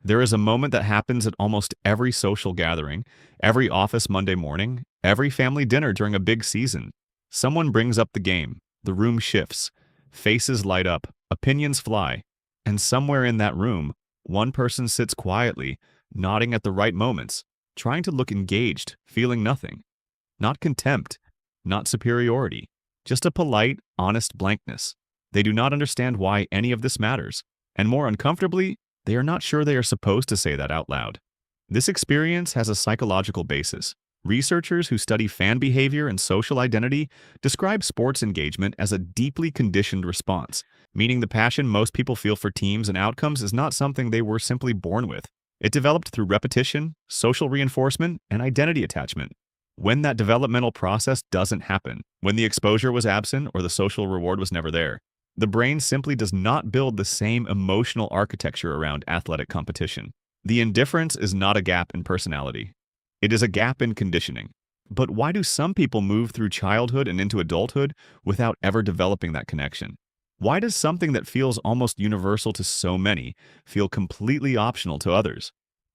There is a moment that happens at almost every social gathering, every office Monday morning, every family dinner during a big season. Someone brings up the game, the room shifts, faces light up, opinions fly, and somewhere in that room, one person sits quietly, nodding at the right moments, trying to look engaged, feeling nothing. Not contempt, not superiority, just a polite, honest blankness. They do not understand why any of this matters, and more uncomfortably, they are not sure they are supposed to say that out loud. This experience has a psychological basis. Researchers who study fan behavior and social identity describe sports engagement as a deeply conditioned response, meaning the passion most people feel for teams and outcomes is not something they were simply born with. It developed through repetition, social reinforcement, and identity attachment. When that developmental process doesn't happen, when the exposure was absent or the social reward was never there, the brain simply does not build the same emotional architecture around athletic competition. The indifference is not a gap in personality. It is a gap in conditioning. But why do some people move through childhood and into adulthood without ever developing that connection? Why does something that feels almost universal to so many feel completely optional to others?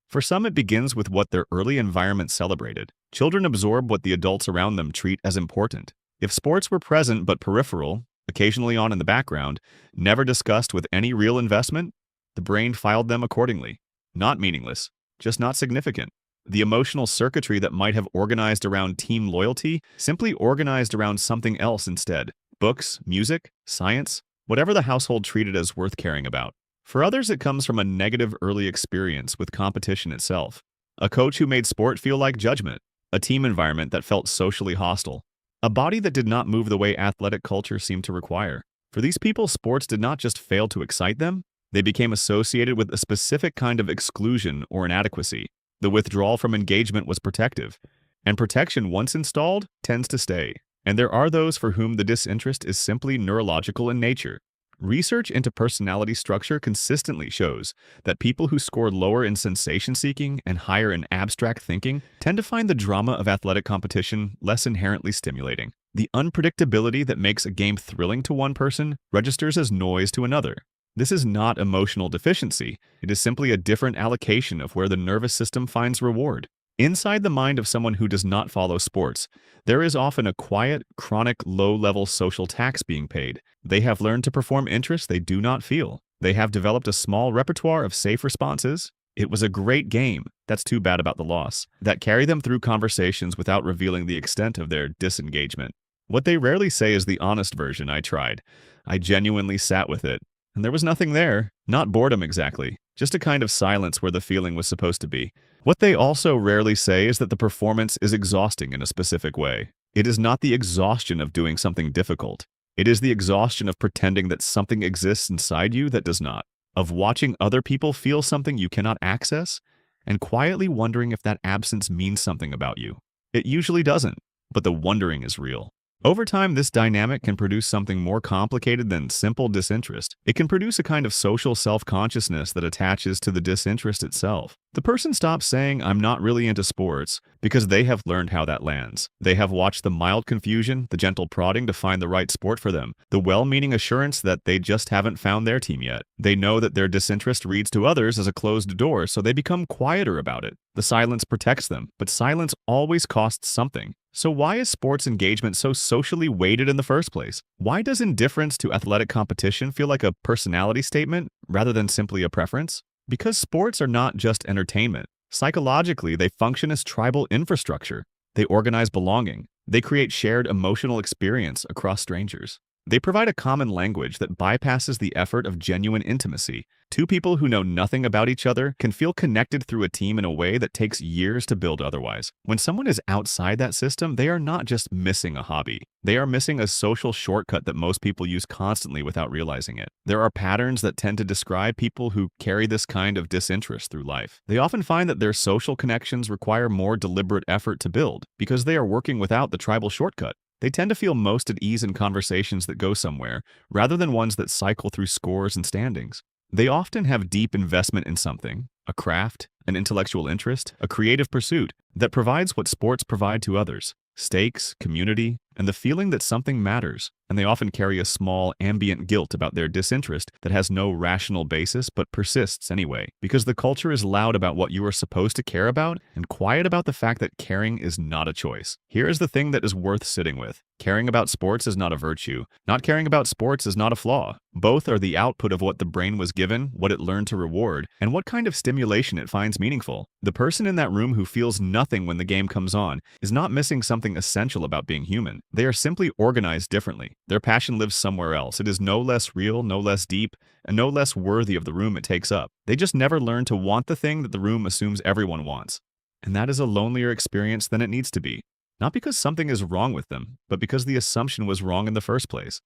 For some, it begins with what their early environment celebrated. Children absorb what the adults around them treat as important. If sports were present but peripheral, occasionally on in the background, never discussed with any real investment, the brain filed them accordingly. Not meaningless, just not significant. The emotional circuitry that might have organized around team loyalty simply organized around something else instead. Books, music, science, whatever the household treated as worth caring about. For others, it comes from a negative early experience with competition itself. A coach who made sport feel like judgment. A team environment that felt socially hostile. A body that did not move the way athletic culture seemed to require. For these people, sports did not just fail to excite them, they became associated with a specific kind of exclusion or inadequacy. The withdrawal from engagement was protective, and protection, once installed, tends to stay. And there are those for whom the disinterest is simply neurological in nature. Research into personality structure consistently shows that people who score lower in sensation-seeking and higher in abstract thinking tend to find the drama of athletic competition less inherently stimulating. The unpredictability that makes a game thrilling to one person registers as noise to another. This is not emotional deficiency, it is simply a different allocation of where the nervous system finds reward. Inside the mind of someone who does not follow sports, there is often a quiet, chronic, low-level social tax being paid. They have learned to perform interests they do not feel. They have developed a small repertoire of safe responses. It was a great game. That's too bad about the loss. That carry them through conversations without revealing the extent of their disengagement. What they rarely say is the honest version. I tried. I genuinely sat with it. And there was nothing there. Not boredom exactly. Just a kind of silence where the feeling was supposed to be. What they also rarely say is that the performance is exhausting in a specific way. It is not the exhaustion of doing something difficult. It is the exhaustion of pretending that something exists inside you that does not, of watching other people feel something you cannot access, and quietly wondering if that absence means something about you. It usually doesn't, but the wondering is real. Over time, this dynamic can produce something more complicated than simple disinterest. It can produce a kind of social self-consciousness that attaches to the disinterest itself. The person stops saying, "I'm not really into sports," because they have learned how that lands. They have watched the mild confusion, the gentle prodding to find the right sport for them, the well-meaning assurance that they just haven't found their team yet. They know that their disinterest reads to others as a closed door, so they become quieter about it. The silence protects them, but silence always costs something. So why is sports engagement so socially weighted in the first place? Why does indifference to athletic competition feel like a personality statement rather than simply a preference? Because sports are not just entertainment. Psychologically, they function as tribal infrastructure. They organize belonging. They create shared emotional experience across strangers. They provide a common language that bypasses the effort of genuine intimacy. Two people who know nothing about each other can feel connected through a team in a way that takes years to build otherwise. When someone is outside that system, they are not just missing a hobby. They are missing a social shortcut that most people use constantly without realizing it. There are patterns that tend to describe people who carry this kind of disinterest through life. They often find that their social connections require more deliberate effort to build because they are working without the tribal shortcut. They tend to feel most at ease in conversations that go somewhere, rather than ones that cycle through scores and standings. They often have deep investment in something, a craft, an intellectual interest, a creative pursuit, that provides what sports provide to others: stakes, community, and the feeling that something matters, and they often carry a small, ambient guilt about their disinterest that has no rational basis but persists anyway, because the culture is loud about what you are supposed to care about and quiet about the fact that caring is not a choice. Here is the thing that is worth sitting with. Caring about sports is not a virtue. Not caring about sports is not a flaw. Both are the output of what the brain was given, what it learned to reward, and what kind of stimulation it finds meaningful. The person in that room who feels nothing when the game comes on is not missing something essential about being human. They are simply organized differently. Their passion lives somewhere else. It is no less real, no less deep, and no less worthy of the room it takes up. They just never learn to want the thing that the room assumes everyone wants. And that is a lonelier experience than it needs to be. Not because something is wrong with them, but because the assumption was wrong in the first place.